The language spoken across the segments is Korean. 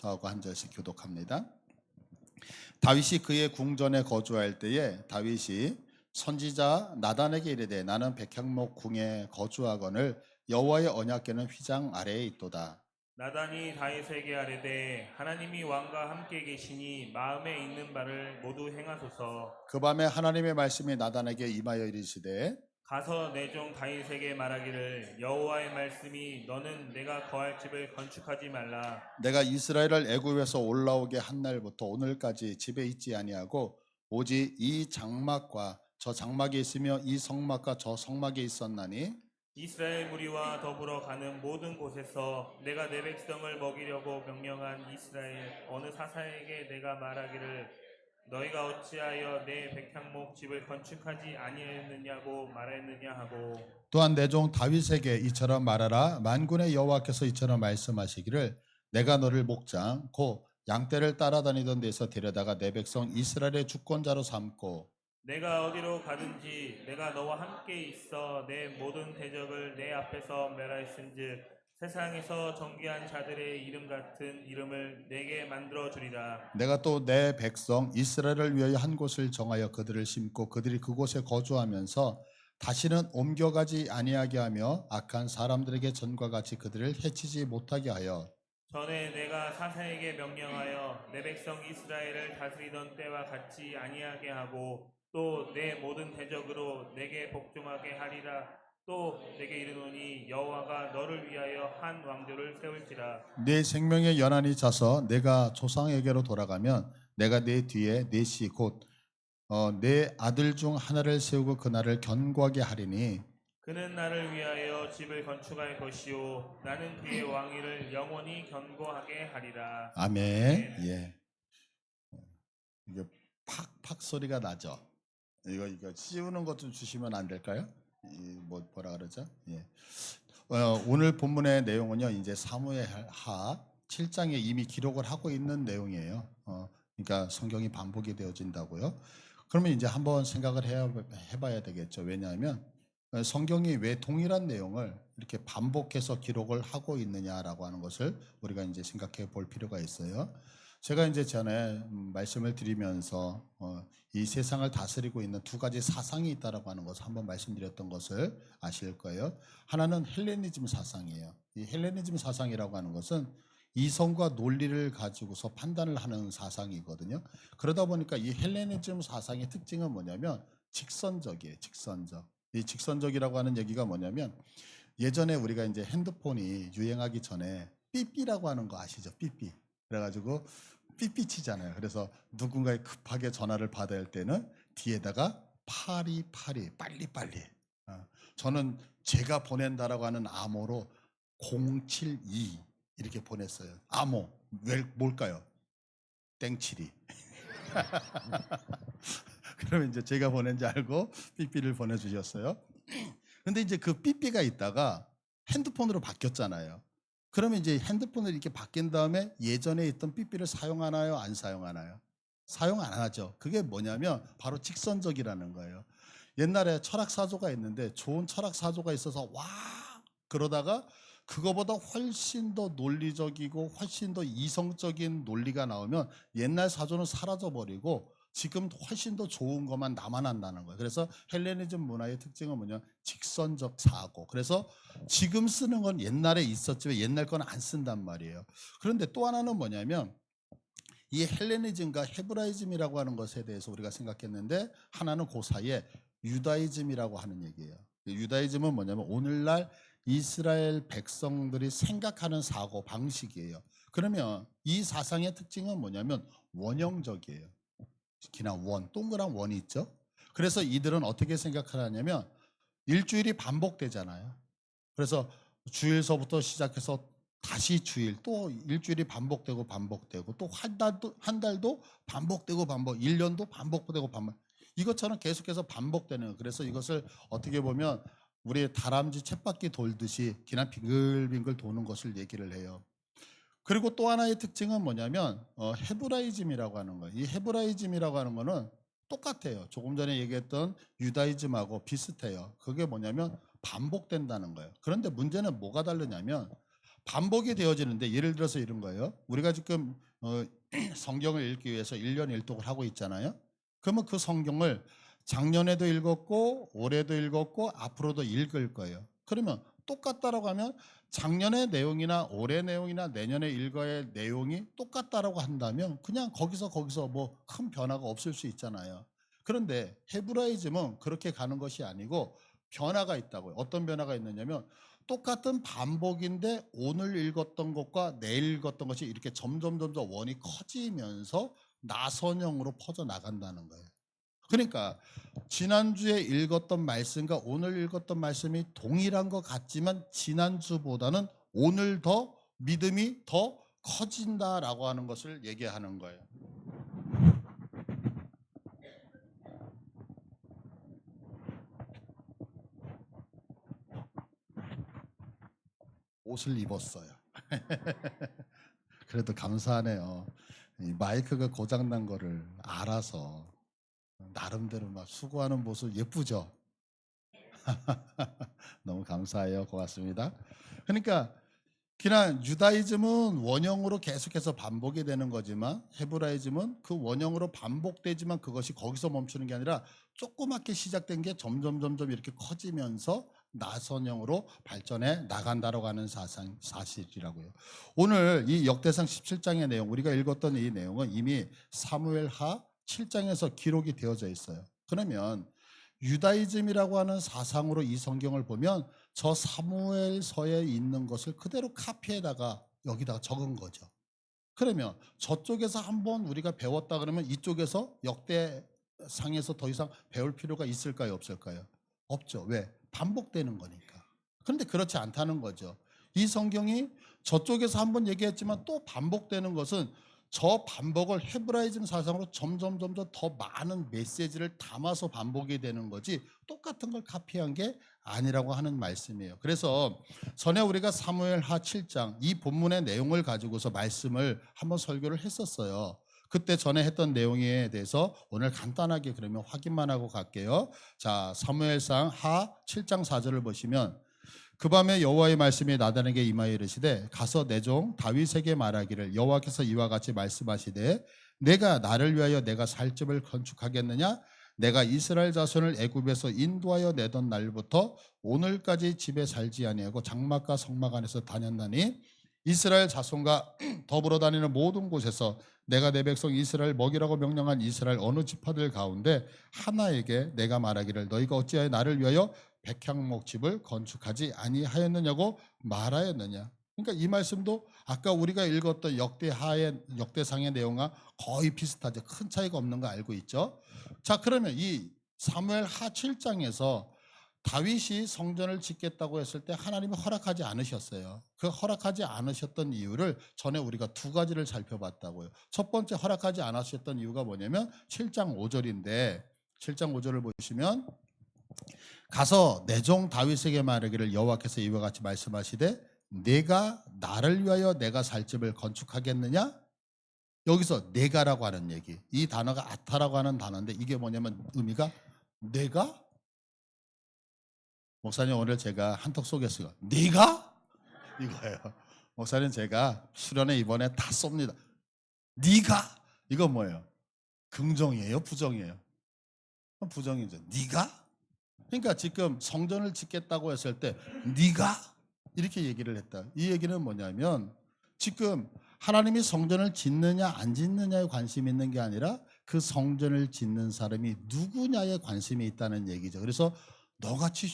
저하고 한 절씩 교독합니다. 다윗이 그의 궁전에 거주할 때에 다윗이 선지자 나단에게 이르되 나는 백향목 궁에 거주하거늘 여호와의 언약궤는 휘장 아래에 있도다. 나단이 다윗에게 아뢰되 하나님이 왕과 함께 계시니 마음에 있는 바를 모두 행하소서. 그 밤에 하나님의 말씀이 나단에게 임하여 이르시되 가서 내 종 다윗에게 말하기를 여호와의 말씀이 너는 내가 거할 집을 건축하지 말라. 내가 이스라엘을 애굽에서 올라오게 한 날부터 오늘까지 집에 있지 아니하고 오직 이 장막과 저 장막에 있으며 이 성막과 저 성막에 있었나니 이스라엘 무리와 더불어 가는 모든 곳에서 내가 내 백성을 먹이려고 명령한 이스라엘 어느 사사에게 내가 말하기를 너희가 어찌하여 내 백향목 집을 건축하지 아니하였느냐고 말했느냐 하고 또한 내 종 다윗에게 이처럼 말하라. 만군의 여호와께서 이처럼 말씀하시기를 내가 너를 목장 곧 양떼를 따라다니던 데서 데려다가 내 백성 이스라엘의 주권자로 삼고 내가 어디로 가든지 내가 너와 함께 있어 내 모든 대적을 내 앞에서 멸하였은즉 세상에서 존귀한 자들의 이름 같은 이름을 내게 만들어 주리라. 내가 또 내 백성 이스라엘을 위하여 한 곳을 정하여 그들을 심고 그들이 그곳에 거주하면서 다시는 옮겨가지 아니하게 하며 악한 사람들에게 전과 같이 그들을 해치지 못하게 하여 전에 내가 사사에게 명령하여 내 백성 이스라엘을 다스리던 때와 같이 아니하게 하고 또 내 모든 대적으로 내게 복종하게 하리라. 또 내게 이르노니 여호와가 너를 위하여 한 왕조를 세울지라. 내 생명의 연한이 차서 내가 조상에게로 돌아가면 내가 내 뒤에 넷이 곧 내 아들 중 하나를 세우고 그 나를 견고하게 하리니 그는 나를 위하여 집을 건축할 것이요 나는 그의 왕위를 영원히 견고하게 하리라. 아멘. 예. 이게 팍팍 소리가 나죠. 이거 씌우는 것 좀 주시면 안 될까요? 뭐라 그러죠? 예. 오늘 본문의 내용은요. 이제 사무엘하 7장에 이미 기록을 하고 있는 내용이에요. 그러니까 성경이 반복이 되어진다고요. 그러면 이제 한번 생각을 해봐야 되겠죠. 왜냐하면 성경이 왜 동일한 내용을 이렇게 반복해서 기록을 하고 있느냐라고 하는 것을 우리가 이제 생각해 볼 필요가 있어요. 제가 이제 전에 말씀을 드리면서 이 세상을 다스리고 있는 두 가지 사상이 있다라고 하는 것을 한번 말씀드렸던 것을 아실 거예요. 하나는 헬레니즘 사상이에요. 이 헬레니즘 사상이라고 하는 것은 이성과 논리를 가지고서 판단을 하는 사상이거든요. 그러다 보니까 이 헬레니즘 사상의 특징은 뭐냐면 직선적이에요. 직선적. 이 직선적이라고 하는 얘기가 뭐냐면 예전에 우리가 이제 핸드폰이 유행하기 전에 삐삐라고 하는 거 아시죠? 삐삐. 그래가지고 삐삐 치잖아요. 그래서 누군가에 급하게 전화를 받아야 할 때는 뒤에다가 파리파리 빨리빨리. 저는 제가 보낸다라고 하는 암호로 072 이렇게 보냈어요. 암호 뭘까요? 땡칠이. 그러면 이제 제가 보낸지 알고 삐삐를 보내주셨어요. 근데 이제 그 삐삐가 있다가 핸드폰으로 바뀌었잖아요. 그러면 이제 핸드폰을 이렇게 바뀐 다음에 예전에 있던 삐삐를 사용하나요? 안 사용하나요? 사용 안 하죠. 그게 뭐냐면 바로 직선적이라는 거예요. 옛날에 철학사조가 있는데 좋은 철학사조가 있어서 와 그러다가 그거보다 훨씬 더 논리적이고 훨씬 더 이성적인 논리가 나오면 옛날 사조는 사라져버리고 지금 훨씬 더 좋은 것만 남아난다는 거예요. 그래서 헬레니즘 문화의 특징은 뭐냐? 직선적 사고. 그래서 지금 쓰는 건 옛날에 있었지만 옛날 건 안 쓴단 말이에요. 그런데 또 하나는 뭐냐면 이 헬레니즘과 헤브라이즘이라고 하는 것에 대해서 우리가 생각했는데 하나는 그 사이에 유다이즘이라고 하는 얘기예요. 유다이즘은 뭐냐면 오늘날 이스라엘 백성들이 생각하는 사고 방식이에요. 그러면 이 사상의 특징은 뭐냐면 원형적이에요. 그냥 동그란 원이 있죠. 그래서 이들은 어떻게 생각하냐면 일주일이 반복되잖아요. 그래서 주일서부터 시작해서 다시 주일 또 일주일이 반복되고 또 한 달도 반복되고 1년도 반복되고 이것처럼 계속해서 반복되는 거예요. 그래서 이것을 어떻게 보면 우리 다람쥐 쳇바퀴 돌듯이 그냥 빙글빙글 도는 것을 얘기를 해요. 그리고 또 하나의 특징은 뭐냐면 헤브라이즘이라고 하는 거예요. 이 헤브라이즘이라고 하는 거는 똑같아요. 조금 전에 얘기했던 유다이즘하고 비슷해요. 그게 뭐냐면 반복된다는 거예요. 그런데 문제는 뭐가 다르냐면 반복이 되어지는데 예를 들어서 이런 거예요. 우리가 지금 성경을 읽기 위해서 1년 1독을 하고 있잖아요. 그러면 그 성경을 작년에도 읽었고 올해도 읽었고 앞으로도 읽을 거예요. 그러면 똑같다라고 하면 작년의 내용이나 올해 내용이나 내년에 읽어야 할 내용이 똑같다라고 한다면 그냥 거기서 뭐 큰 변화가 없을 수 있잖아요. 그런데 헤브라이즘은 그렇게 가는 것이 아니고 변화가 있다고요. 어떤 변화가 있느냐면 똑같은 반복인데 오늘 읽었던 것과 내일 읽었던 것이 이렇게 점점 원이 커지면서 나선형으로 퍼져 나간다는 거예요. 그러니까 지난주에 읽었던 말씀과 오늘 읽었던 말씀이 동일한 것 같지만 지난주보다는 오늘 더 믿음이 더 커진다라고 하는 것을 얘기하는 거예요. 옷을 입었어요. 그래도 감사하네요. 이 마이크가 고장난 거를 알아서 나름대로 막 수고하는 모습 예쁘죠? 너무 감사해요. 고맙습니다. 그러니까 그냥 유다이즘은 원형으로 계속해서 반복이 되는 거지만 헤브라이즘은 그 원형으로 반복되지만 그것이 거기서 멈추는 게 아니라 조그맣게 시작된 게 점점 이렇게 커지면서 나선형으로 발전해 나간다라고 하는 사실이라고요. 오늘 이 역대상 17장의 내용, 우리가 읽었던 이 내용은 이미 사무엘하 7장에서 기록이 되어져 있어요. 그러면 유다이즘이라고 하는 사상으로 이 성경을 보면 저 사무엘서에 있는 것을 그대로 카피에다가 여기다가 적은 거죠. 그러면 저쪽에서 한번 우리가 배웠다 그러면 이쪽에서 역대상에서 더 이상 배울 필요가 있을까요, 없을까요? 없죠. 왜? 반복되는 거니까. 그런데 그렇지 않다는 거죠. 이 성경이 저쪽에서 한번 얘기했지만 또 반복되는 것은 저 반복을 헤브라이즘 사상으로 점점 더 많은 메시지를 담아서 반복이 되는 거지 똑같은 걸 카피한 게 아니라고 하는 말씀이에요. 그래서 전에 우리가 사무엘하 7장 이 본문의 내용을 가지고서 말씀을 한번 설교를 했었어요. 그때 전에 했던 내용에 대해서 오늘 간단하게 그러면 확인만 하고 갈게요. 자, 사무엘상 하 7장 4절을 보시면 그 밤에 여호와의 말씀이 나단에게 임하여 이르시되 가서 내 종 다윗에게 말하기를 여호와께서 이와 같이 말씀하시되 내가 나를 위하여 내가 살 집을 건축하겠느냐 내가 이스라엘 자손을 애굽에서 인도하여 내던 날부터 오늘까지 집에 살지 아니하고 장막과 성막 안에서 다녔나니 이스라엘 자손과 더불어 다니는 모든 곳에서 내가 내 백성 이스라엘 먹이라고 명령한 이스라엘 어느 지파들 가운데 하나에게 내가 말하기를 너희가 어찌하여 나를 위하여 백향목 집을 건축하지 아니하였느냐고 말하였느냐. 그러니까 이 말씀도 아까 우리가 읽었던 역대상의 내용과 거의 비슷하죠. 큰 차이가 없는 거 알고 있죠. 자, 그러면 이 사무엘 하 7장에서 다윗이 성전을 짓겠다고 했을 때 하나님이 허락하지 않으셨어요. 그 허락하지 않으셨던 이유를 전에 우리가 두 가지를 살펴봤다고요. 첫 번째 허락하지 않으셨던 이유가 뭐냐면 7장 5절인데 7장 5절을 보시면 가서 내 종 다윗에게 말하기를 여호와께서 이와 같이 말씀하시되 내가 나를 위하여 내가 살 집을 건축하겠느냐? 여기서 내가라고 하는 얘기. 이 단어가 아타라고 하는 단어인데 이게 뭐냐면 의미가 내가? 목사님 오늘 제가 한턱 쏘겠어요. 네가? 이거예요. 목사님 제가 수련회 이번에 다 쏩니다. 네가? 이건 뭐예요? 긍정이에요? 부정이에요? 부정이죠. 네가? 그러니까 지금 성전을 짓겠다고 했을 때 네가 이렇게 얘기를 했다. 이 얘기는 뭐냐면 지금 하나님이 성전을 짓느냐 안 짓느냐에 관심이 있는 게 아니라 그 성전을 짓는 사람이 누구냐에 관심이 있다는 얘기죠. 그래서 너같이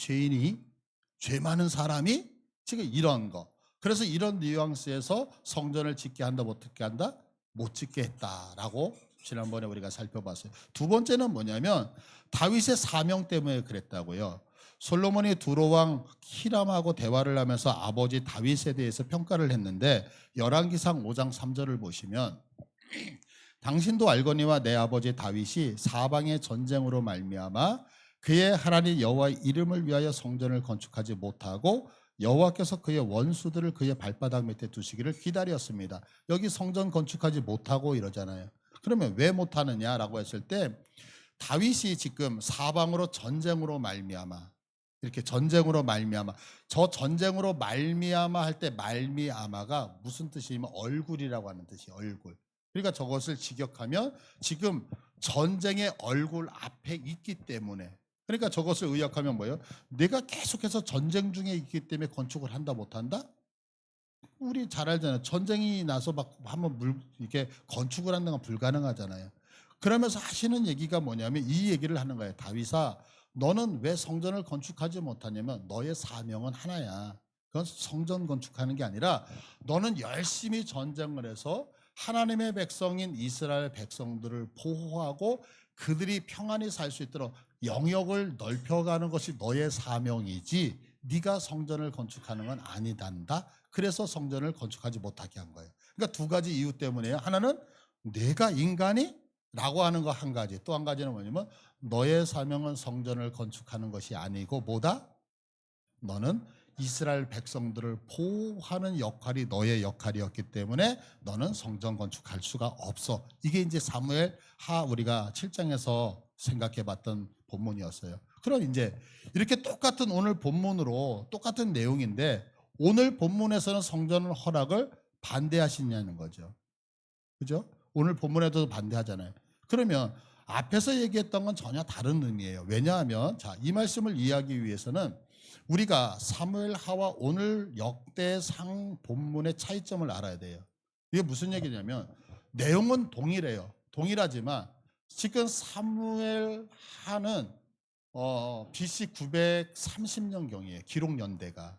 죄 많은 사람이 지금 이런 거. 그래서 이런 뉘앙스에서 성전을 짓게 한다, 어떻게 한다? 못 짓게 했다라고 지난번에 우리가 살펴봤어요. 두 번째는 뭐냐면 다윗의 사명 때문에 그랬다고요. 솔로몬이 두로왕 히람하고 대화를 하면서 아버지 다윗에 대해서 평가를 했는데 열왕기상 5장 3절을 보시면 당신도 알거니와 내 아버지 다윗이 사방의 전쟁으로 말미암아 그의 하나님 여호와의 이름을 위하여 성전을 건축하지 못하고 여호와께서 그의 원수들을 그의 발바닥 밑에 두시기를 기다렸습니다. 여기 성전 건축하지 못하고 이러잖아요. 그러면 왜 못하느냐라고 했을 때 다윗이 지금 사방으로 전쟁으로 말미암아 이렇게 전쟁으로 말미암아. 저 전쟁으로 말미암아 할 때 말미암아가 무슨 뜻이냐면 얼굴이라고 하는 뜻이에요. 얼굴. 그러니까 저것을 직역하면 지금 전쟁의 얼굴 앞에 있기 때문에, 그러니까 저것을 의역하면 뭐예요? 내가 계속해서 전쟁 중에 있기 때문에 건축을 한다 못한다? 우리 잘 알잖아요. 전쟁이 나서 막 한번 이렇게 건축을 하는 건 불가능하잖아요. 그러면서 하시는 얘기가 뭐냐면 이 얘기를 하는 거예요. 다윗아, 너는 왜 성전을 건축하지 못하냐면 너의 사명은 하나야. 그건 성전 건축하는 게 아니라 너는 열심히 전쟁을 해서 하나님의 백성인 이스라엘 백성들을 보호하고 그들이 평안히 살 수 있도록 영역을 넓혀가는 것이 너의 사명이지 네가 성전을 건축하는 건 아니단다. 그래서 성전을 건축하지 못하게 한 거예요. 그러니까 두 가지 이유 때문에요. 하나는 내가 인간이 라고 하는 거 한 가지. 또 한 가지는 뭐냐면 너의 사명은 성전을 건축하는 것이 아니고 뭐다? 너는 이스라엘 백성들을 보호하는 역할이 너의 역할이었기 때문에 너는 성전 건축할 수가 없어. 이게 이제 사무엘 하 우리가 7장에서 생각해 봤던 본문이었어요. 그럼 이제 이렇게 똑같은 오늘 본문으로 똑같은 내용인데 오늘 본문에서는 성전을 허락을 반대하시냐는 거죠. 그죠? 오늘 본문에도 반대하잖아요. 그러면 앞에서 얘기했던 건 전혀 다른 의미예요. 왜냐하면 자, 이 말씀을 이해하기 위해서는 우리가 사무엘 하와 오늘 역대상 본문의 차이점을 알아야 돼요. 이게 무슨 얘기냐면 내용은 동일해요. 동일하지만 지금 사무엘 하는 BC 930년경이에요. 기록 연대가.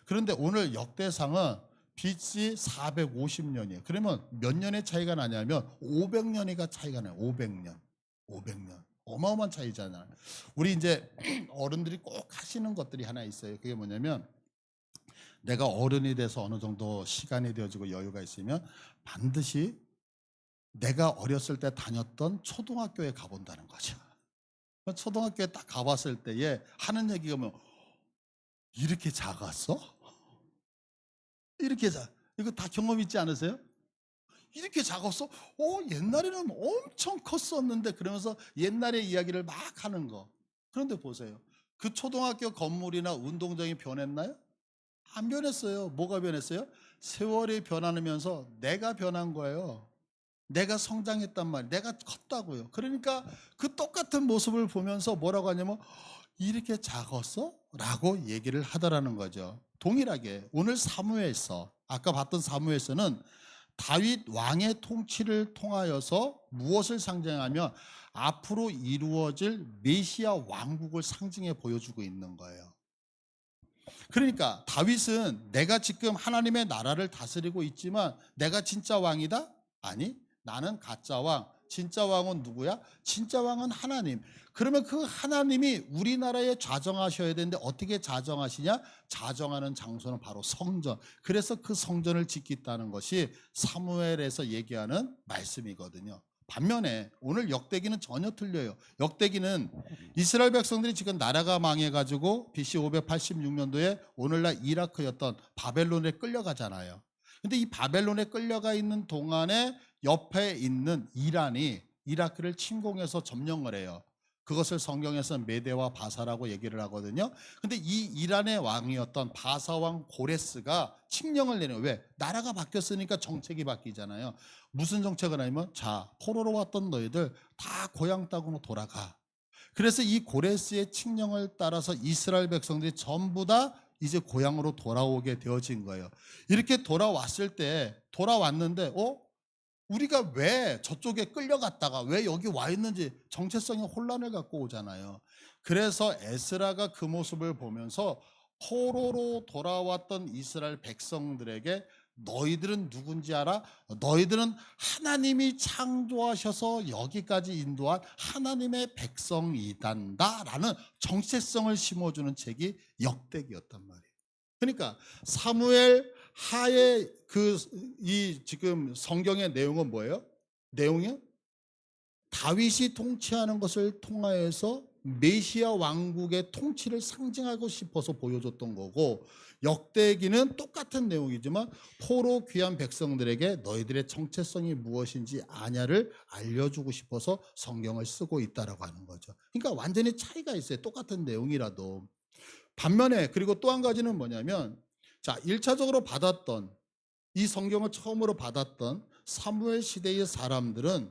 그런데 오늘 역대상은 BC 450년이에요. 그러면 몇 년의 차이가 나냐면 500년이가 차이가 나요. 500년. 500년. 어마어마한 차이잖아요. 우리 이제 어른들이 꼭 하시는 것들이 하나 있어요. 그게 뭐냐면 내가 어른이 돼서 어느 정도 시간이 되어지고 여유가 있으면 반드시 내가 어렸을 때 다녔던 초등학교에 가본다는 거죠. 초등학교에 딱 가봤을 때에 하는 얘기가 뭐 이렇게 작았어? 이렇게 이거 다 경험 있지 않으세요? 이렇게 작았어? 옛날에는 엄청 컸었는데 그러면서 옛날의 이야기를 막 하는 거. 그런데 보세요. 그 초등학교 건물이나 운동장이 변했나요? 안 변했어요. 뭐가 변했어요? 세월이 변하면서 내가 변한 거예요. 내가 성장했단 말이에요. 내가 컸다고요. 그러니까 그 똑같은 모습을 보면서 뭐라고 하냐면 이렇게 작았어? 라고 얘기를 하더라는 거죠. 동일하게 오늘 사무엘서, 아까 봤던 사무엘서는 다윗 왕의 통치를 통하여서 무엇을 상징하며 앞으로 이루어질 메시아 왕국을 상징해 보여주고 있는 거예요. 그러니까 다윗은 내가 지금 하나님의 나라를 다스리고 있지만 내가 진짜 왕이다? 아니, 나는 가짜 왕. 진짜 왕은 누구야? 진짜 왕은 하나님. 그러면 그 하나님이 우리나라에 좌정하셔야 되는데 어떻게 좌정하시냐? 좌정하는 장소는 바로 성전. 그래서 그 성전을 짓겠다는 것이 사무엘에서 얘기하는 말씀이거든요. 반면에 오늘 역대기는 전혀 틀려요. 역대기는 이스라엘 백성들이 지금 나라가 망해가지고 BC 586년도에 오늘날 이라크였던 바벨론에 끌려가잖아요. 근데 이 바벨론에 끌려가 있는 동안에 옆에 있는 이란이 이라크를 침공해서 점령을 해요. 그것을 성경에서 메대와 바사라고 얘기를 하거든요. 근데 이 이란의 왕이었던 바사 왕 고레스가 칙령을 내려요. 왜? 나라가 바뀌었으니까 정책이 바뀌잖아요. 무슨 정책을 하냐면 자, 포로로 왔던 너희들 다 고향 땅으로 돌아가. 그래서 이 고레스의 칙령을 따라서 이스라엘 백성들이 전부 다 이제 고향으로 돌아오게 되어진 거예요. 이렇게 돌아왔는데 우리가 왜 저쪽에 끌려갔다가 왜 여기 와 있는지 정체성의 혼란을 갖고 오잖아요. 그래서 에스라가 그 모습을 보면서 포로로 돌아왔던 이스라엘 백성들에게 너희들은 누군지 알아? 너희들은 하나님이 창조하셔서 여기까지 인도한 하나님의 백성이단다 라는 정체성을 심어주는 책이 역대기였단 말이에요. 그러니까 사무엘 하의 이 지금 성경의 내용은 뭐예요? 내용이 다윗이 통치하는 것을 통하여서 메시아 왕국의 통치를 상징하고 싶어서 보여줬던 거고, 역대기는 똑같은 내용이지만 포로 귀한 백성들에게 너희들의 정체성이 무엇인지 아냐를 알려주고 싶어서 성경을 쓰고 있다라고 하는 거죠. 그러니까 완전히 차이가 있어요. 똑같은 내용이라도. 반면에 그리고 또 한 가지는 뭐냐면 자, 1차적으로 받았던 이 성경을 처음으로 받았던 사무엘 시대의 사람들은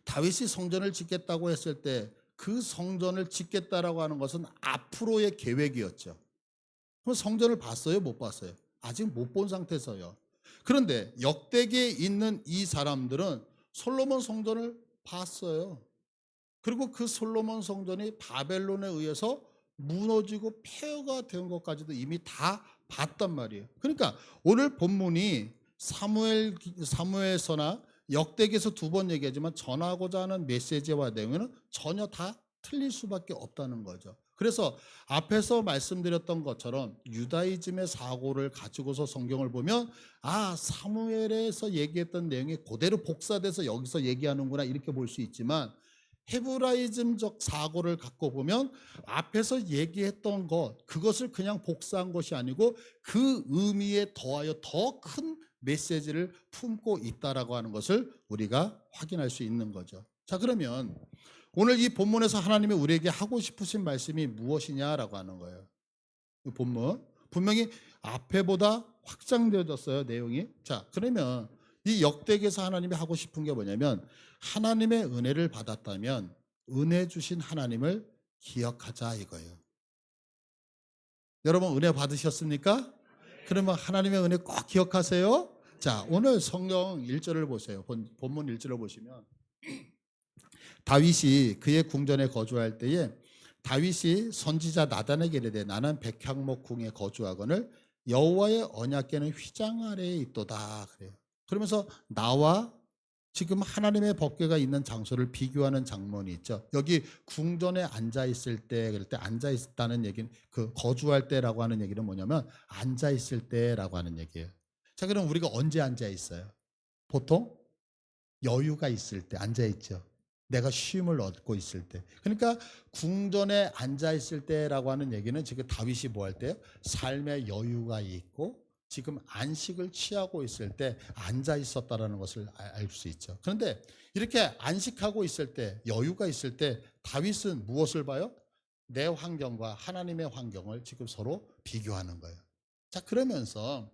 다윗이 성전을 짓겠다고 했을 때 그 성전을 짓겠다라고 하는 것은 앞으로의 계획이었죠. 그럼 성전을 봤어요? 못 봤어요? 아직 못 본 상태에서요. 그런데 역대기에 있는 이 사람들은 솔로몬 성전을 봤어요. 그리고 그 솔로몬 성전이 바벨론에 의해서 무너지고 폐허가 된 것까지도 이미 다 봤단 말이에요. 그러니까 오늘 본문이 사무엘서나 역대기에서 두 번 얘기하지만 전하고자 하는 메시지와 내용은 전혀 다 틀릴 수밖에 없다는 거죠. 그래서 앞에서 말씀드렸던 것처럼 유다이즘의 사고를 가지고서 성경을 보면 아, 사무엘에서 얘기했던 내용이 그대로 복사돼서 여기서 얘기하는구나 이렇게 볼 수 있지만 헤브라이즘적 사고를 갖고 보면 앞에서 얘기했던 것 그것을 그냥 복사한 것이 아니고 그 의미에 더하여 더 큰 메시지를 품고 있다라고 하는 것을 우리가 확인할 수 있는 거죠. 자, 그러면 오늘 이 본문에서 하나님이 우리에게 하고 싶으신 말씀이 무엇이냐라고 하는 거예요. 이 본문 분명히 앞에보다 확장되어졌어요, 내용이. 자, 그러면 이 역대기에서 하나님이 하고 싶은 게 뭐냐면 하나님의 은혜를 받았다면 은혜 주신 하나님을 기억하자 이거예요. 여러분 은혜 받으셨습니까? 그러면 하나님의 은혜 꼭 기억하세요. 자, 오늘 성경 1절을 보세요. 본문 1절을 보시면 다윗이 그의 궁전에 거주할 때에 다윗이 선지자 나단에게 이르되 나는 백향목 궁에 거주하거늘 여호와의 언약궤는 휘장 아래에 있도다 그래요. 그러면서 나와 지금 하나님의 법궤가 있는 장소를 비교하는 장면이 있죠. 여기 궁전에 앉아 있을 때 그럴 때 앉아 있다는 얘기는 그 거주할 때라고 하는 얘기는 뭐냐면 앉아 있을 때라고 하는 얘기예요. 자, 그럼 우리가 언제 앉아 있어요? 보통 여유가 있을 때 앉아 있죠. 내가 쉼을 얻고 있을 때. 그러니까 궁전에 앉아 있을 때라고 하는 얘기는 지금 다윗이 뭐 할 때요? 삶의 여유가 있고 지금 안식을 취하고 있을 때 앉아 있었다라는 것을 알 수 있죠. 그런데 이렇게 안식하고 있을 때 여유가 있을 때 다윗은 무엇을 봐요? 내 환경과 하나님의 환경을 지금 서로 비교하는 거예요. 자, 그러면서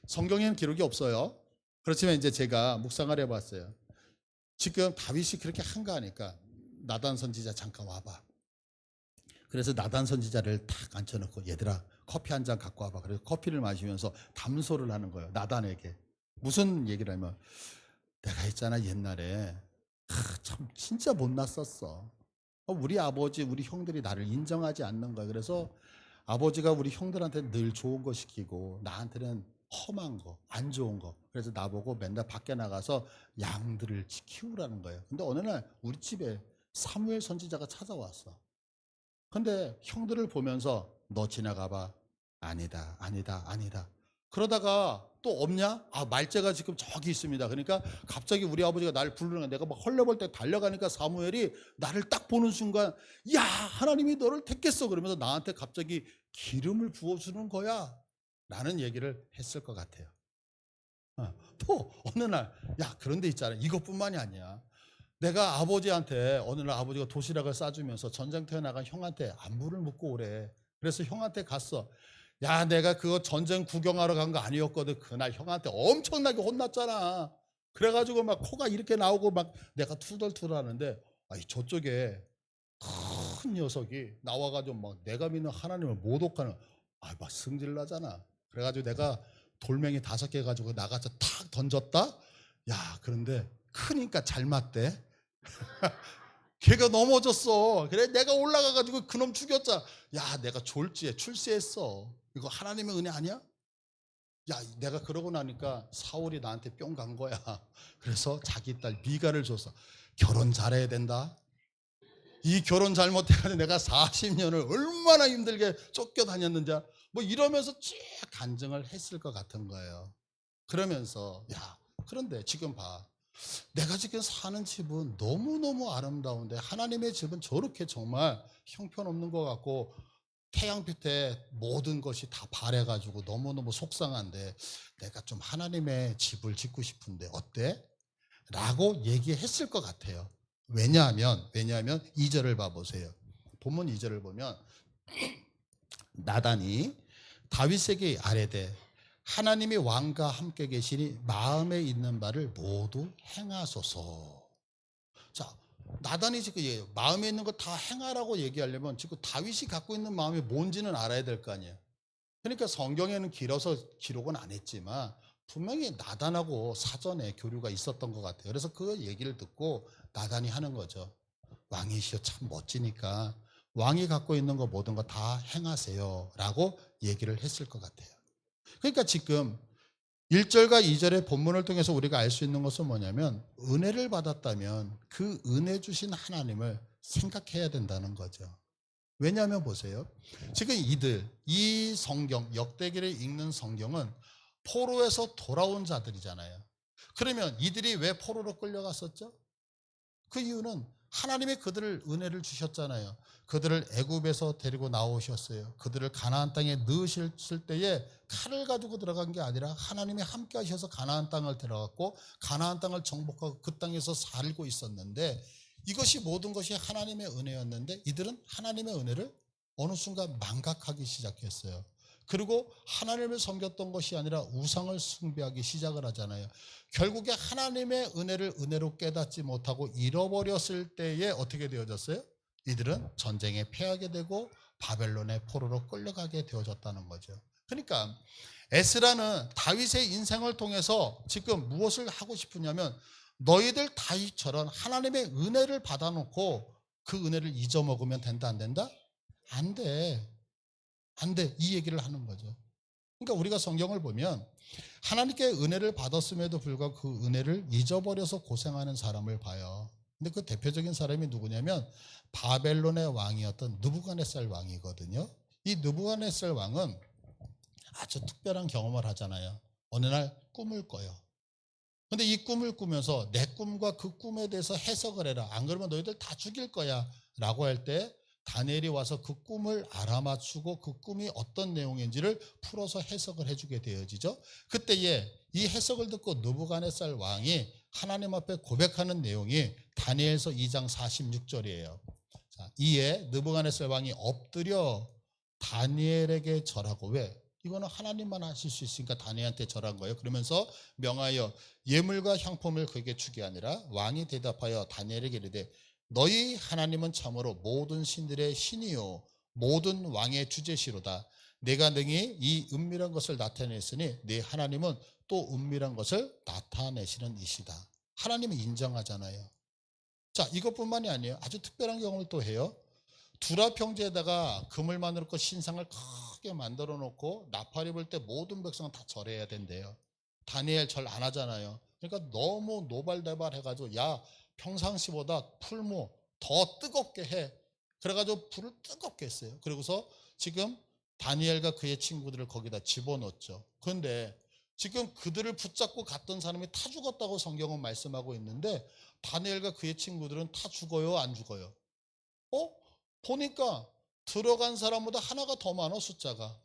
성경에는 기록이 없어요. 그렇지만 이제 제가 묵상을 해봤어요. 지금 다윗이 그렇게 한가하니까 나단 선지자 잠깐 와봐. 그래서 나단 선지자를 탁 앉혀놓고 얘들아 커피 한 잔 갖고 와봐. 그래서 커피를 마시면서 담소를 하는 거예요. 나단에게. 무슨 얘기를 하면 내가 있잖아 옛날에 참 진짜 못났었어. 우리 아버지 우리 형들이 나를 인정하지 않는 거야. 그래서 아버지가 우리 형들한테 늘 좋은 거 시키고 나한테는 험한 거, 안 좋은 거. 그래서 나보고 맨날 밖에 나가서 양들을 키우라는 거예요. 근데 어느 날 우리 집에 사무엘 선지자가 찾아왔어. 근데 형들을 보면서 너 지나가봐. 아니다, 아니다, 아니다. 그러다가 또 없냐? 아, 말째가 지금 저기 있습니다. 그러니까 갑자기 우리 아버지가 나를 부르는 거야. 내가 막 헐레벌 때 달려가니까 사무엘이 나를 딱 보는 순간 야, 하나님이 너를 택했어. 그러면서 나한테 갑자기 기름을 부어주는 거야. 라는 얘기를 했을 것 같아요. 또 어느 날, 야, 그런 데 있잖아. 이것뿐만이 아니야. 내가 아버지한테 어느 날 아버지가 도시락을 싸주면서 전쟁터에 나간 형한테 안부를 묻고 오래. 그래서 형한테 갔어. 야, 내가 그거 전쟁 구경하러 간 거 아니었거든. 그날 형한테 엄청나게 혼났잖아. 그래가지고 막 코가 이렇게 나오고 막 내가 투덜투덜 하는데 아니, 저쪽에 큰 녀석이 나와가지고 막 내가 믿는 하나님을 모독하는 막 승질 나잖아. 그래가지고 내가 돌멩이 5개 가지고 나가서 탁 던졌다. 야, 그런데 크니까 잘 맞대. 걔가 넘어졌어. 그래 내가 올라가가지고 그놈 죽였잖아. 야, 내가 졸지에 출세했어. 이거 하나님의 은혜 아니야? 야, 내가 그러고 나니까 사울이 나한테 뿅 간 거야. 그래서 자기 딸 미가를 줬어. 결혼 잘해야 된다. 이 결혼 잘못해가지고 내가 40년을 얼마나 힘들게 쫓겨다녔는지 뭐 이러면서 쭉 간증을 했을 것 같은 거예요. 그러면서 야, 그런데 지금 봐. 내가 지금 사는 집은 너무너무 아름다운데 하나님의 집은 저렇게 정말 형편없는 것 같고 태양빛 에 모든 것이 다 바래가지고 너무너무 속상한데 내가 좀 하나님의 집을 짓고 싶은데 어때? 라고 얘기했을 것 같아요. 왜냐하면 2절을 봐보세요. 본문 2절을 보면 나단이 다윗에게 아뢰되 하나님이 왕과 함께 계시니 마음에 있는 바를 모두 행하소서. 자, 나단이 지금 마음에 있는 거 다 행하라고 얘기하려면 지금 다윗이 갖고 있는 마음이 뭔지는 알아야 될 거 아니에요. 그러니까 성경에는 길어서 기록은 안 했지만 분명히 나단하고 사전에 교류가 있었던 것 같아요. 그래서 그 얘기를 듣고 나단이 하는 거죠. 왕이시여 참 멋지니까 왕이 갖고 있는 거 모든 거 다 행하세요 라고 얘기를 했을 것 같아요. 그러니까 지금 1절과 2절의 본문을 통해서 우리가 알 수 있는 것은 뭐냐면 은혜를 받았다면 그 은혜 주신 하나님을 생각해야 된다는 거죠. 왜냐하면 보세요. 지금 이 성경, 역대기를 읽는 성경은 포로에서 돌아온 자들이잖아요. 그러면 이들이 왜 포로로 끌려갔었죠? 그 이유는 하나님이 그들을 은혜를 주셨잖아요. 그들을 애굽에서 데리고 나오셨어요. 그들을 가나안 땅에 넣으셨을 때에 칼을 가지고 들어간 게 아니라 하나님이 함께 하셔서 가나안 땅을 들어갔고 가나안 땅을 정복하고 그 땅에서 살고 있었는데 이것이 모든 것이 하나님의 은혜였는데 이들은 하나님의 은혜를 어느 순간 망각하기 시작했어요. 그리고 하나님을 섬겼던 것이 아니라 우상을 숭배하기 시작을 하잖아요. 결국에 하나님의 은혜를 은혜로 깨닫지 못하고 잃어버렸을 때에 어떻게 되어졌어요? 이들은 전쟁에 패하게 되고 바벨론의 포로로 끌려가게 되어졌다는 거죠. 그러니까 에스라는 다윗의 인생을 통해서 지금 무엇을 하고 싶으냐면 너희들 다윗처럼 하나님의 은혜를 받아놓고 그 은혜를 잊어먹으면 된다 안 된다? 안 돼. 안 돼. 이 얘기를 하는 거죠. 그러니까 우리가 성경을 보면 하나님께 은혜를 받았음에도 불구하고 그 은혜를 잊어버려서 고생하는 사람을 봐요. 근데 그 대표적인 사람이 누구냐면 바벨론의 왕이었던 느부갓네살 왕이거든요. 이 느부갓네살 왕은 아주 특별한 경험을 하잖아요. 어느 날 꿈을 꿔요. 근데 이 꿈을 꾸면서 내 꿈과 그 꿈에 대해서 해석을 해라. 안 그러면 너희들 다 죽일 거야. 라고 할 때 다니엘이 와서 그 꿈을 알아맞추고 그 꿈이 어떤 내용인지를 풀어서 해석을 해주게 되어지죠. 그때에 이 해석을 듣고 느부갓네살 왕이 하나님 앞에 고백하는 내용이 다니엘서 2장 46절이에요. 자, 이에 느부갓네살 왕이 엎드려 다니엘에게 절하고 왜? 이거는 하나님만 하실 수 있으니까 다니엘한테 절한 거예요. 그러면서 명하여 예물과 향품을 그에게 주게 아니라 왕이 대답하여 다니엘에게 이르되 너희 하나님은 참으로 모든 신들의 신이요 모든 왕의 주제시로다. 내가 능히 이 은밀한 것을 나타냈으니 네 하나님은 또 은밀한 것을 나타내시는 이시다. 하나님이 인정하잖아요. 자, 이것뿐만이 아니에요. 아주 특별한 경험을 또 해요. 두라 평지에다가 그물만 놓고 신상을 크게 만들어 놓고 나팔 입을 때 모든 백성은 다 절해야 된대요. 다니엘 절 안 하잖아요. 그러니까 너무 노발대발 해가지고 야 평상시보다 풀무 더 뜨겁게 해. 그래가지고 불을 뜨겁게 했어요. 그리고서 지금 다니엘과 그의 친구들을 거기다 집어넣었죠. 그런데 지금 그들을 붙잡고 갔던 사람이 다 죽었다고 성경은 말씀하고 있는데 다니엘과 그의 친구들은 다 죽어요, 안 죽어요? 보니까 들어간 사람보다 하나가 더 많아, 숫자가.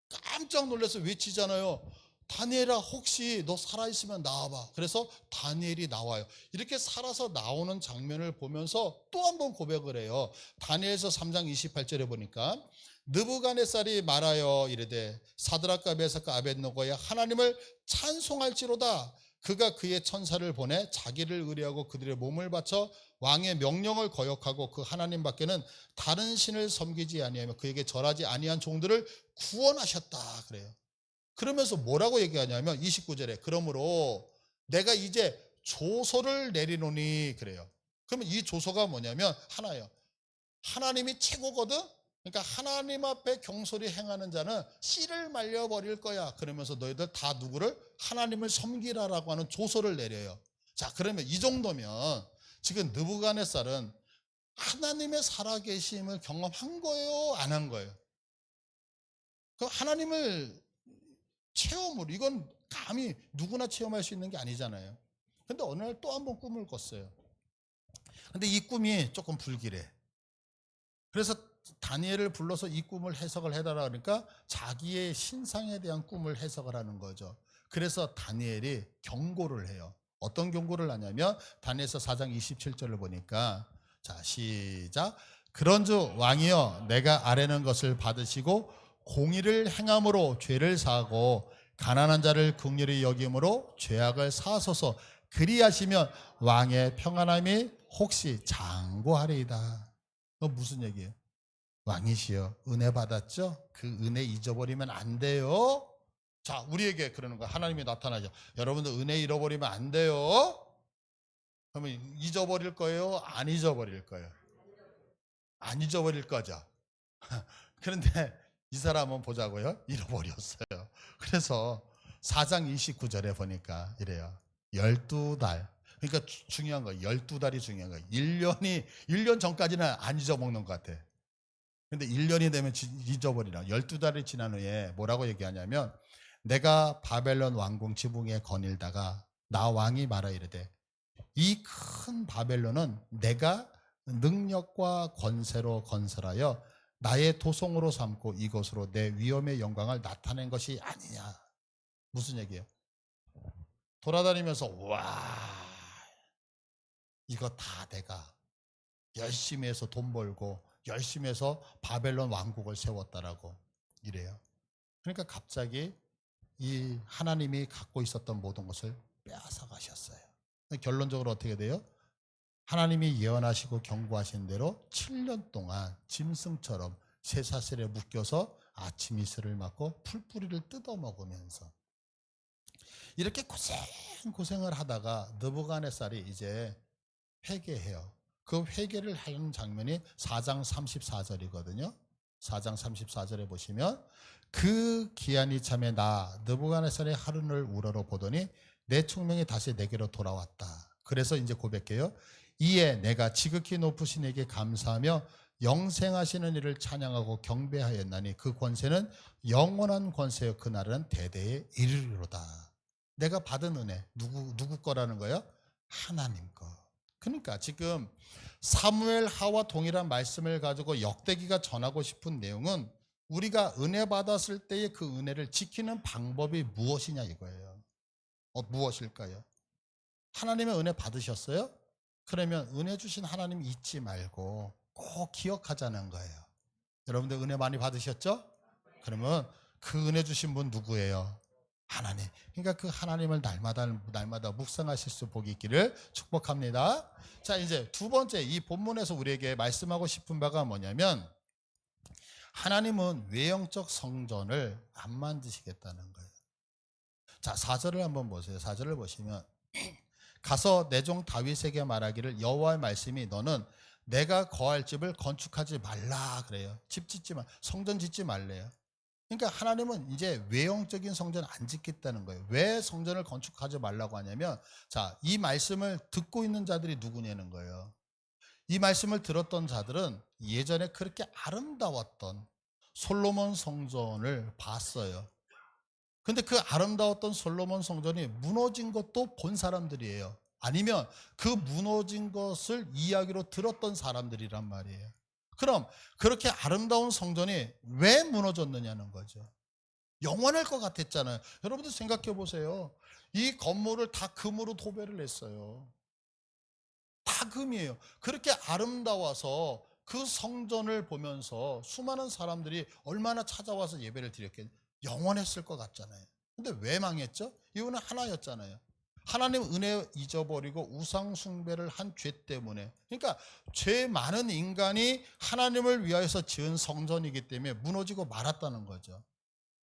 깜짝 놀라서 외치잖아요. 다니엘아, 혹시 너 살아있으면 나와봐. 그래서 다니엘이 나와요. 이렇게 살아서 나오는 장면을 보면서 또 한 번 고백을 해요. 다니엘서 3장 28절에 보니까 느부갓네살이 말하여 이르되 사드락과 메삭과 아벳느고야 하나님을 찬송할지로다. 그가 그의 천사를 보내 자기를 의뢰하고 그들의 몸을 바쳐 왕의 명령을 거역하고 그 하나님 밖에는 다른 신을 섬기지 아니하며 그에게 절하지 아니한 종들을 구원하셨다 그래요. 그러면서 뭐라고 얘기하냐면 29절에 그러므로 내가 이제 조서를 내리노니 그래요. 그러면 이 조서가 뭐냐면 하나예요. 하나님이 최고거든. 그러니까 하나님 앞에 경솔히 행하는 자는 씨를 말려버릴 거야. 그러면서 너희들 다 누구를? 하나님을 섬기라라고 하는 조서를 내려요. 자, 그러면 이 정도면 지금 느부갓네살은 하나님의 살아계심을 경험한 거예요? 안 한 거예요? 그 하나님을 체험으로, 이건 감히 누구나 체험할 수 있는 게 아니잖아요. 근데 어느 날 또 한 번 꿈을 꿨어요. 근데 이 꿈이 조금 불길해. 그래서 다니엘을 불러서 이 꿈을 해석을 해달라 그러니까 자기의 신상에 대한 꿈을 해석을 하는 거죠. 그래서 다니엘이 경고를 해요. 어떤 경고를 하냐면 다니엘서 4장 27절을 보니까 자, 시작. 그런즉 왕이여 내가 아뢰는 것을 받으시고 공의를 행함으로 죄를 사하고 가난한 자를 긍휼히 여김으로 죄악을 사하소서. 그리하시면 왕의 평안함이 혹시 장구하리이다. 무슨 얘기예요? 왕이시여 은혜 받았죠? 그 은혜 잊어버리면 안 돼요. 자, 우리에게 그러는 거야. 하나님이 나타나죠. 여러분들 은혜 잃어버리면 안 돼요. 그러면 잊어버릴 거예요? 안 잊어버릴 거예요? 안 잊어버릴 거죠. 그런데 이 사람은 보자고요. 잃어버렸어요. 그래서 4장 29절에 보니까 이래요. 12달. 그러니까 중요한 거예요. 12달이 중요한 거예요. 1년 전까지는 안 잊어먹는 것 같아. 근데 1년이 되면 잊어버리라. 12달이 지난 후에 뭐라고 얘기하냐면 내가 바벨론 왕궁 지붕에 거닐다가 나 왕이 말하 이르되 이 큰 바벨론은 내가 능력과 권세로 건설하여 나의 도성으로 삼고 이것으로 내 위엄의 영광을 나타낸 것이 아니냐. 무슨 얘기예요? 돌아다니면서 와 이거 다 내가 열심히 해서 돈 벌고 열심히 해서 바벨론 왕국을 세웠다라고 이래요. 그러니까 갑자기 이 하나님이 갖고 있었던 모든 것을 빼앗아 가셨어요. 결론적으로 어떻게 돼요? 하나님이 예언하시고 경고하신 대로 7년 동안 짐승처럼 쇠사슬에 묶여서 아침 이슬을 맞고 풀뿌리를 뜯어먹으면서 이렇게 고생을 하다가 느부갓네살이 이제 회개해요. 그 회개를 하는 장면이 4장 34절이거든요. 4장 34절에 보시면 그 기한이 참에 나 느부갓네살의 하루를 우러러 보더니 내 총명이 다시 내게로 돌아왔다. 그래서 이제 고백해요. 이에 내가 지극히 높으신 이에게 감사하며 영생하시는 이를 찬양하고 경배하였나니 그 권세는 영원한 권세요 그날은 대대에 이르리로다. 내가 받은 은혜 누구 거라는 거예요? 하나님 거. 그러니까 지금 사무엘 하와 동일한 말씀을 가지고 역대기가 전하고 싶은 내용은 우리가 은혜 받았을 때의 그 은혜를 지키는 방법이 무엇이냐 이거예요. 무엇일까요? 하나님의 은혜 받으셨어요? 그러면 은혜 주신 하나님 잊지 말고 꼭 기억하자는 거예요. 여러분들 은혜 많이 받으셨죠? 그러면 그 은혜 주신 분 누구예요? 하나님. 그러니까 그 하나님을 날마다 묵상하실 수 복이 있기를 축복합니다. 자, 이제 두 번째 이 본문에서 우리에게 말씀하고 싶은 바가 뭐냐면 하나님은 외형적 성전을 안 만드시겠다는 거예요. 자, 4절을 한번 보세요. 4절을 보시면 가서 내 종 다윗에게 말하기를 여호와의 말씀이 너는 내가 거할 집을 건축하지 말라 그래요. 집 짓지 마, 성전 짓지 말래요. 그러니까 하나님은 이제 외형적인 성전 안 짓겠다는 거예요. 왜 성전을 건축하지 말라고 하냐면 자, 이 말씀을 듣고 있는 자들이 누구냐는 거예요. 이 말씀을 들었던 자들은 예전에 그렇게 아름다웠던 솔로몬 성전을 봤어요. 근데 그 아름다웠던 솔로몬 성전이 무너진 것도 본 사람들이에요. 아니면 그 무너진 것을 이야기로 들었던 사람들이란 말이에요. 그럼 그렇게 아름다운 성전이 왜 무너졌느냐는 거죠. 영원할 것 같았잖아요. 여러분들 생각해 보세요. 이 건물을 다 금으로 도배를 했어요. 다 금이에요. 그렇게 아름다워서 그 성전을 보면서 수많은 사람들이 얼마나 찾아와서 예배를 드렸겠어요. 영원했을 것 같잖아요. 근데 왜 망했죠? 이유는 하나였잖아요. 하나님 은혜 잊어버리고 우상 숭배를 한 죄 때문에. 그러니까 죄 많은 인간이 하나님을 위하여서 지은 성전이기 때문에 무너지고 말았다는 거죠.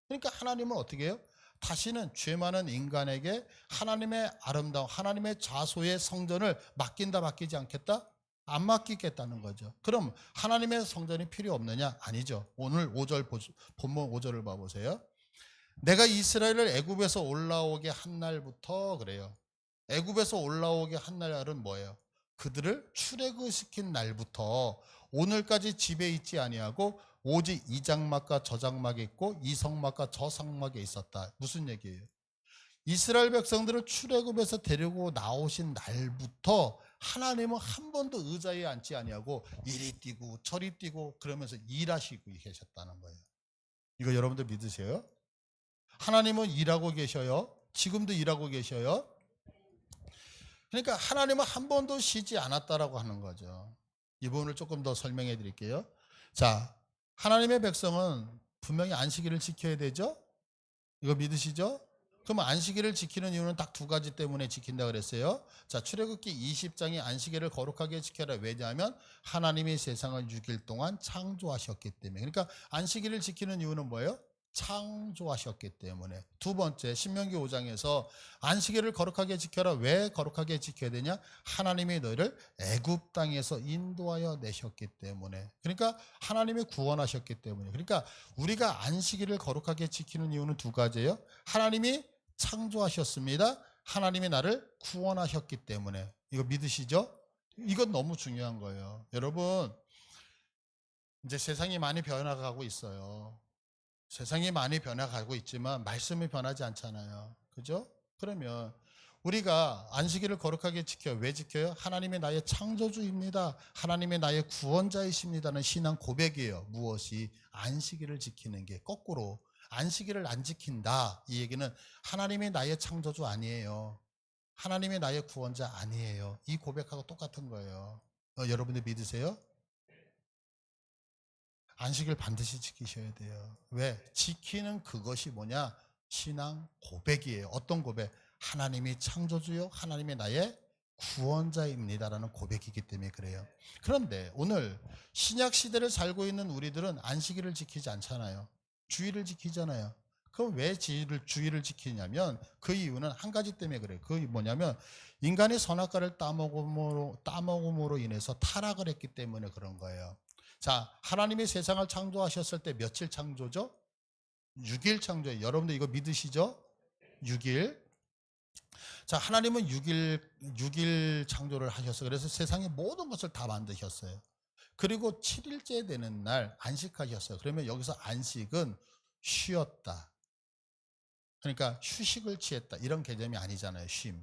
그러니까 하나님은 어떻게 해요? 다시는 죄 많은 인간에게 하나님의 아름다움, 하나님의 자소의 성전을 맡긴다 맡기지 않겠다? 안 맡기겠다는 거죠. 그럼 하나님의 성전이 필요 없느냐? 아니죠. 오늘 5절 본문 5절을 봐보세요. 내가 이스라엘을 애굽에서 올라오게 한 날부터 그래요. 애굽에서 올라오게 한 날은 뭐예요? 그들을 출애굽시킨 날부터 오늘까지 집에 있지 아니하고 오직 이 장막과 저 장막에 있고 이 성막과 저 성막에 있었다. 무슨 얘기예요? 이스라엘 백성들을 출애굽에서 데리고 나오신 날부터 하나님은 한 번도 의자에 앉지 아니하고 이리 뛰고 저리 뛰고 그러면서 일하시고 계셨다는 거예요. 이거 여러분들 믿으세요? 하나님은 일하고 계셔요. 지금도 일하고 계셔요. 그러니까 하나님은 한 번도 쉬지 않았다라고 하는 거죠. 이 부분을 조금 더 설명해 드릴게요. 자, 하나님의 백성은 분명히 안식일을 지켜야 되죠? 이거 믿으시죠? 그러면 안식일을 지키는 이유는 딱 두 가지 때문에 지킨다 그랬어요. 자, 출애굽기 20장이 안식일을 거룩하게 지켜라. 왜냐하면 하나님이 세상을 6일 동안 창조하셨기 때문에. 그러니까 안식일을 지키는 이유는 뭐예요? 창조하셨기 때문에. 두 번째, 신명기 5장에서 안식일을 거룩하게 지켜라. 왜 거룩하게 지켜야 되냐? 하나님이 너희를 애굽 땅에서 인도하여 내셨기 때문에. 그러니까 하나님이 구원하셨기 때문에. 그러니까 우리가 안식일을 거룩하게 지키는 이유는 두 가지예요. 하나님이 창조하셨습니다. 하나님이 나를 구원하셨기 때문에. 이거 믿으시죠? 이건 너무 중요한 거예요. 여러분, 이제 세상이 많이 변화가고 있어요. 세상이 많이 변화가고 있지만 말씀이 변하지 않잖아요. 그죠? 그러면 우리가 안식일을 거룩하게 지켜요. 왜 지켜요? 하나님이 나의 창조주입니다. 하나님이 나의 구원자이십니다는 신앙 고백이에요. 무엇이? 안식일을 지키는 게. 거꾸로 안식일을 안 지킨다. 이 얘기는 하나님이 나의 창조주 아니에요. 하나님이 나의 구원자 아니에요. 이 고백하고 똑같은 거예요. 여러분들 믿으세요? 안식일 반드시 지키셔야 돼요. 왜? 지키는 그것이 뭐냐? 신앙 고백이에요. 어떤 고백? 하나님이 창조주요, 하나님이 나의 구원자입니다라는 고백이기 때문에 그래요. 그런데 오늘 신약 시대를 살고 있는 우리들은 안식일을 지키지 않잖아요. 주일을 지키잖아요. 그럼 왜 주일을 지키냐면 그 이유는 한 가지 때문에 그래요. 그게 뭐냐면 인간이 선악과를 따먹음으로 인해서 타락을 했기 때문에 그런 거예요. 자, 하나님이 세상을 창조하셨을 때 며칠 창조죠? 6일 창조예요. 여러분들 이거 믿으시죠? 6일. 자, 하나님은 6일 창조를 하셨어요. 그래서 세상의 모든 것을 다 만드셨어요. 그리고 7일째 되는 날 안식하셨어요. 그러면 여기서 안식은 쉬었다. 그러니까 휴식을 취했다. 이런 개념이 아니잖아요. 쉼.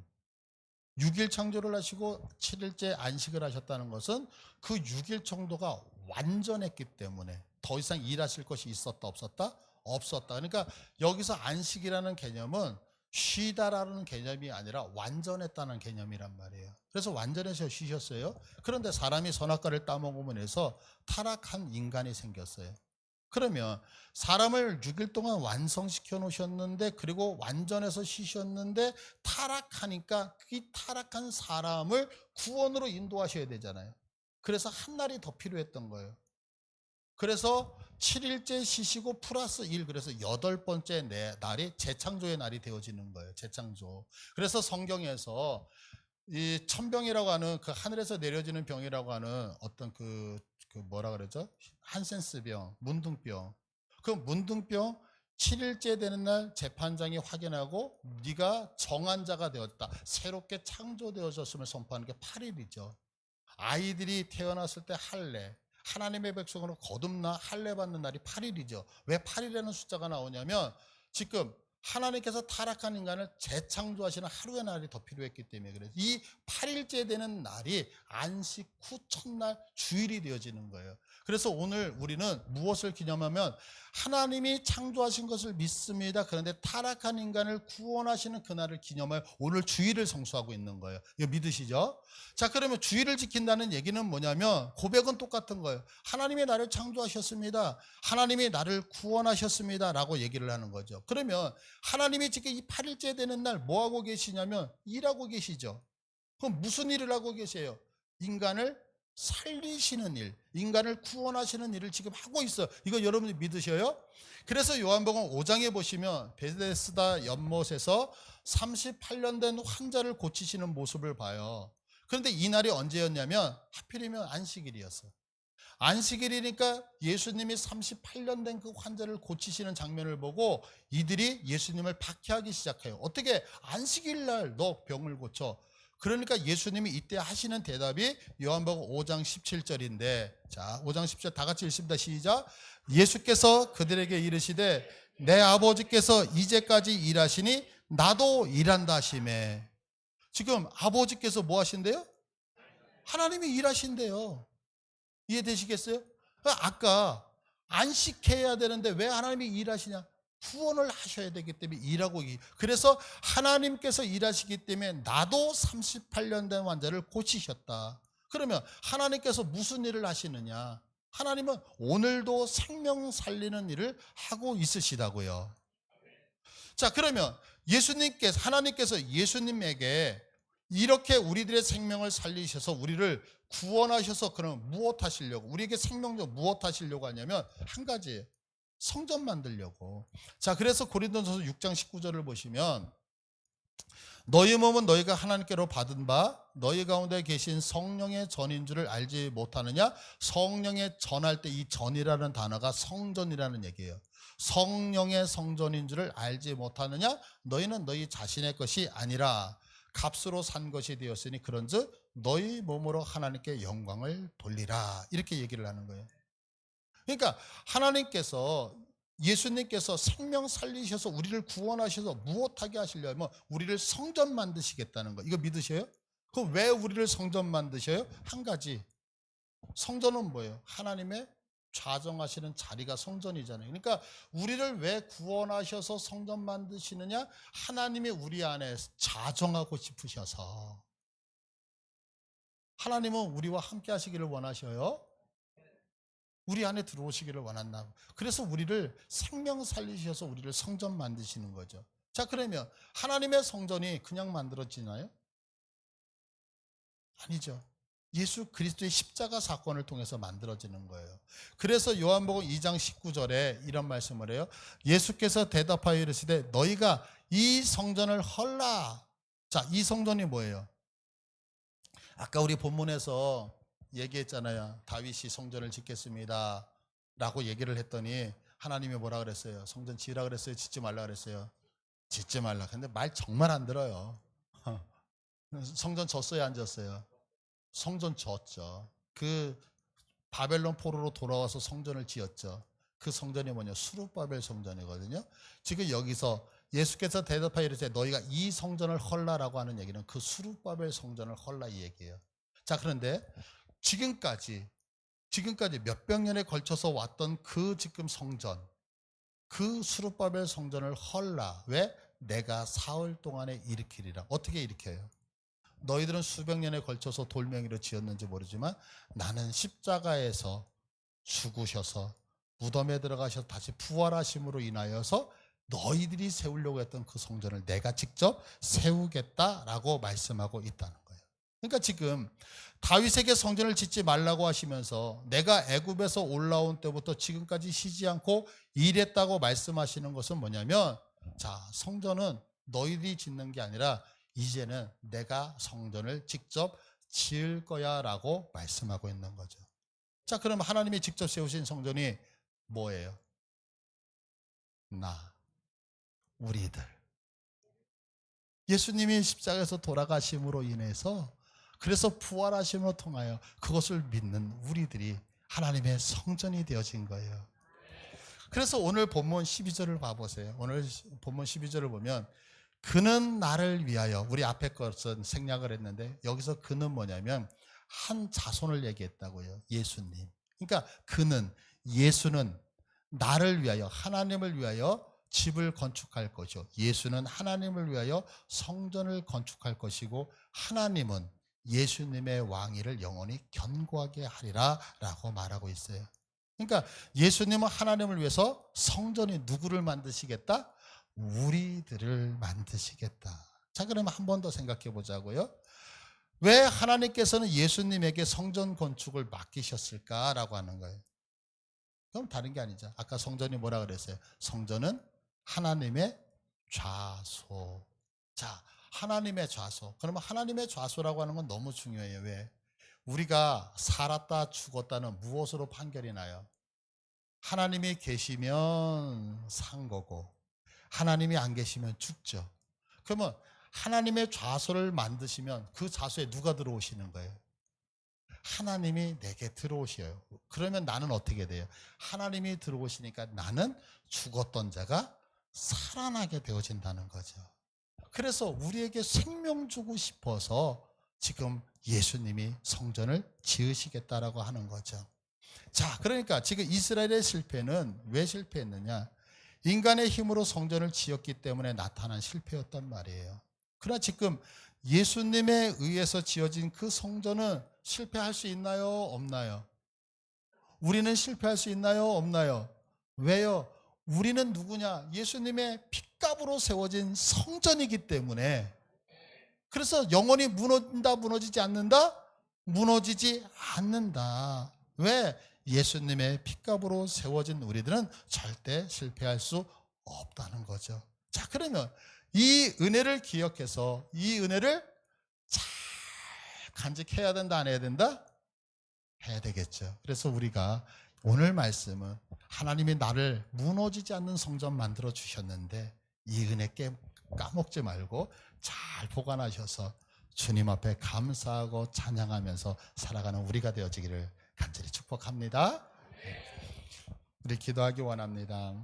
6일 창조를 하시고 7일째 안식을 하셨다는 것은 그 6일 정도가 완전했기 때문에 더 이상 일하실 것이 있었다 없었다? 없었다. 그러니까 여기서 안식이라는 개념은 쉬다라는 개념이 아니라 완전했다는 개념이란 말이에요. 그래서 완전해서 쉬셨어요. 그런데 사람이 선악과를 따먹으면서 타락한 인간이 생겼어요. 그러면 사람을 6일 동안 완성시켜 놓으셨는데 그리고 완전해서 쉬셨는데 타락하니까 이 타락한 사람을 구원으로 인도하셔야 되잖아요. 그래서 한 날이 더 필요했던 거예요. 그래서 7일째 쉬시고 플러스 1, 그래서 8번째 날이 재창조의 날이 되어지는 거예요. 재창조. 그래서 성경에서 이 천병이라고 하는 그 하늘에서 내려지는 병이라고 하는 어떤 그 뭐라 그러죠? 한센스병, 문둥병. 그 문둥병 7일째 되는 날 재판장이 확인하고 네가 정한 자가 되었다. 새롭게 창조되어졌음을 선포하는 게 8일이죠. 아이들이 태어났을 때 할례. 하나님의 백성으로 거듭나 할례 받는 날이 8일이죠. 왜 8일이라는 숫자가 나오냐면 지금 하나님께서 타락한 인간을 재창조하시는 하루의 날이 더 필요했기 때문에 그래요. 이 8일째 되는 날이 안식 후 첫날 주일이 되어지는 거예요. 그래서 오늘 우리는 무엇을 기념하면 하나님이 창조하신 것을 믿습니다. 그런데 타락한 인간을 구원하시는 그날을 기념하여 오늘 주일을 성수하고 있는 거예요. 이거 믿으시죠? 자, 그러면 주일을 지킨다는 얘기는 뭐냐면 고백은 똑같은 거예요. 하나님이 나를 창조하셨습니다. 하나님이 나를 구원하셨습니다. 라고 얘기를 하는 거죠. 그러면 하나님이 지금 이 8일째 되는 날 뭐 하고 계시냐면 일하고 계시죠. 그럼 무슨 일을 하고 계세요? 인간을 살리시는 일, 인간을 구원하시는 일을 지금 하고 있어요. 이거 여러분이 믿으셔요? 그래서 요한복음 5장에 보시면 베데스다 연못에서 38년 된 환자를 고치시는 모습을 봐요. 그런데 이 날이 언제였냐면 하필이면 안식일이었어요. 안식일이니까 예수님이 38년 된 그 환자를 고치시는 장면을 보고 이들이 예수님을 박해하기 시작해요. 어떻게 안식일 날 너 병을 고쳐? 그러니까 예수님이 이때 하시는 대답이 요한복음 5장 17절인데, 자, 5장 10절 다 같이 읽습니다. 시작. 예수께서 그들에게 이르시되 내 아버지께서 이제까지 일하시니 나도 일한다 하시매. 지금 아버지께서 뭐 하신대요? 하나님이 일하신대요. 이해되시겠어요? 아까 안식해야 되는데 왜 하나님이 일하시냐? 후원을 하셔야 되기 때문에 일하고, 그래서 하나님께서 일하시기 때문에 나도 38년 된 환자를 고치셨다. 그러면 하나님께서 무슨 일을 하시느냐? 하나님은 오늘도 생명 살리는 일을 하고 있으시다고요. 자, 그러면 하나님께서 예수님에게 이렇게 우리들의 생명을 살리셔서 우리를 구원하셔서 그럼 무엇 하시려고, 우리에게 생명적 무엇 하시려고 하냐면 한 가지예요. 성전 만들려고. 자, 그래서 고린도전서 6장 19절을 보시면 너희 몸은 너희가 하나님께로 받은 바 너희 가운데 계신 성령의 전인 줄을 알지 못하느냐? 성령의 전할 때 이 전이라는 단어가 성전이라는 얘기예요. 성령의 성전인 줄을 알지 못하느냐? 너희는 너희 자신의 것이 아니라 값으로 산 것이 되었으니 그런즉 너희 몸으로 하나님께 영광을 돌리라. 이렇게 얘기를 하는 거예요. 그러니까 예수님께서 생명 살리셔서 우리를 구원하셔서 무엇하게 하시려면 우리를 성전 만드시겠다는 거. 이거 믿으셔요? 그럼 왜 우리를 성전 만드셔요? 한 가지. 성전은 뭐예요? 하나님의 좌정하시는 자리가 성전이잖아요. 그러니까 우리를 왜 구원하셔서 성전 만드시느냐? 하나님이 우리 안에 좌정하고 싶으셔서. 하나님은 우리와 함께 하시기를 원하셔요. 우리 안에 들어오시기를 원한다. 그래서 우리를 생명 살리셔서 우리를 성전 만드시는 거죠. 자, 그러면 하나님의 성전이 그냥 만들어지나요? 아니죠. 예수 그리스도의 십자가 사건을 통해서 만들어지는 거예요. 그래서 요한복음 2장 19절에 이런 말씀을 해요. 예수께서 대답하여 이르시되 너희가 이 성전을 헐라. 자, 이 성전이 뭐예요? 아까 우리 본문에서 얘기했잖아요. 다윗이 성전을 짓겠습니다 라고 얘기를 했더니 하나님이 뭐라 그랬어요? 성전 지으라 그랬어요? 짓지 말라 그랬어요? 짓지 말라. 근데 말 정말 안 들어요. 성전 졌어요, 안 졌어요? 성전 졌죠. 그 바벨론 포로로 돌아와서 성전을 지었죠. 그 성전이 뭐냐? 수룹바벨 성전이거든요. 지금 여기서 예수께서 대답하여 이르시되 너희가 이 성전을 헐라라고 하는 얘기는 그 수룹바벨 성전을 헐라 이 얘기예요. 자, 그런데 지금까지 몇백 년에 걸쳐서 왔던 그 지금 성전, 그 수룹바벨 성전을 헐라. 왜? 내가 사흘 동안에 일으키리라. 어떻게 일으켜요? 너희들은 수백 년에 걸쳐서 돌멩이로 지었는지 모르지만 나는 십자가에서 죽으셔서 무덤에 들어가셔서 다시 부활하심으로 인하여서 너희들이 세우려고 했던 그 성전을 내가 직접 세우겠다라고 말씀하고 있다는 거예요. 그러니까 지금 다윗에게 성전을 짓지 말라고 하시면서 내가 애굽에서 올라온 때부터 지금까지 쉬지 않고 일했다고 말씀하시는 것은 뭐냐면, 자, 성전은 너희들이 짓는 게 아니라 이제는 내가 성전을 직접 지을 거야 라고 말씀하고 있는 거죠. 자, 그럼 하나님이 직접 세우신 성전이 뭐예요? 우리들. 예수님이 십자가에서 돌아가심으로 인해서, 그래서 부활하심으로 통하여 그것을 믿는 우리들이 하나님의 성전이 되어진 거예요. 그래서 오늘 본문 12절을 봐보세요. 오늘 본문 12절을 보면 그는 나를 위하여, 우리 앞에 것은 생략을 했는데 여기서 그는 뭐냐면 한 자손을 얘기했다고요. 예수님. 그러니까 예수는 나를 위하여, 하나님을 위하여 집을 건축할 것이요, 예수는 하나님을 위하여 성전을 건축할 것이고 하나님은 예수님의 왕위를 영원히 견고하게 하리라 라고 말하고 있어요. 그러니까 예수님은 하나님을 위해서 성전이 누구를 만드시겠다? 우리들을 만드시겠다. 자, 그러면 한 번 더 생각해 보자고요. 왜 하나님께서는 예수님에게 성전 건축을 맡기셨을까라고 하는 거예요. 그럼 다른 게 아니죠. 아까 성전이 뭐라 그랬어요? 성전은 하나님의 좌소. 자, 하나님의 좌소. 그러면 하나님의 좌소라고 하는 건 너무 중요해요. 왜? 우리가 살았다 죽었다는 무엇으로 판결이 나요? 하나님이 계시면 산 거고 하나님이 안 계시면 죽죠. 그러면 하나님의 좌소를 만드시면 그 좌소에 누가 들어오시는 거예요? 하나님이 내게 들어오셔요. 그러면 나는 어떻게 돼요? 하나님이 들어오시니까 나는 죽었던 자가 살아나게 되어진다는 거죠. 그래서 우리에게 생명 주고 싶어서 지금 예수님이 성전을 지으시겠다라고 하는 거죠. 자, 그러니까 지금 이스라엘의 실패는 왜 실패했느냐? 인간의 힘으로 성전을 지었기 때문에 나타난 실패였단 말이에요. 그러나 지금 예수님에 의해서 지어진 그 성전은 실패할 수 있나요? 없나요? 우리는 실패할 수 있나요? 없나요? 왜요? 우리는 누구냐? 예수님의 핏값으로 세워진 성전이기 때문에. 그래서 영원히 무너진다, 무너지지 않는다? 무너지지 않는다. 왜? 예수님의 핏값으로 세워진 우리들은 절대 실패할 수 없다는 거죠. 자, 그러면 이 은혜를 기억해서 이 은혜를 잘 간직해야 된다, 안 해야 된다? 해야 되겠죠. 그래서 우리가 오늘 말씀은 하나님이 나를 무너지지 않는 성전 만들어 주셨는데 이 은혜 까먹지 말고 잘 보관하셔서 주님 앞에 감사하고 찬양하면서 살아가는 우리가 되어지기를 간절히 축복합니다. 우리 기도하기 원합니다.